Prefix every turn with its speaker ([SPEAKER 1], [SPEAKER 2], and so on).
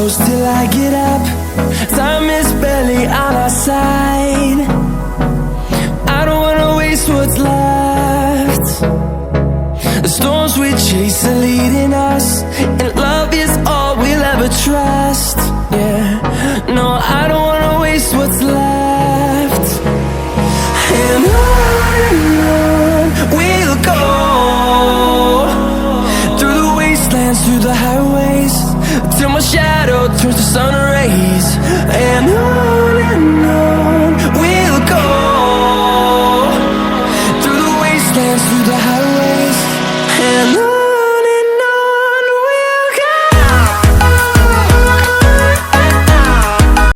[SPEAKER 1] close till I get up. Time is barely on our side. I don't wanna waste what's left. The storms we chase are leading us, and love is all we'll ever trust.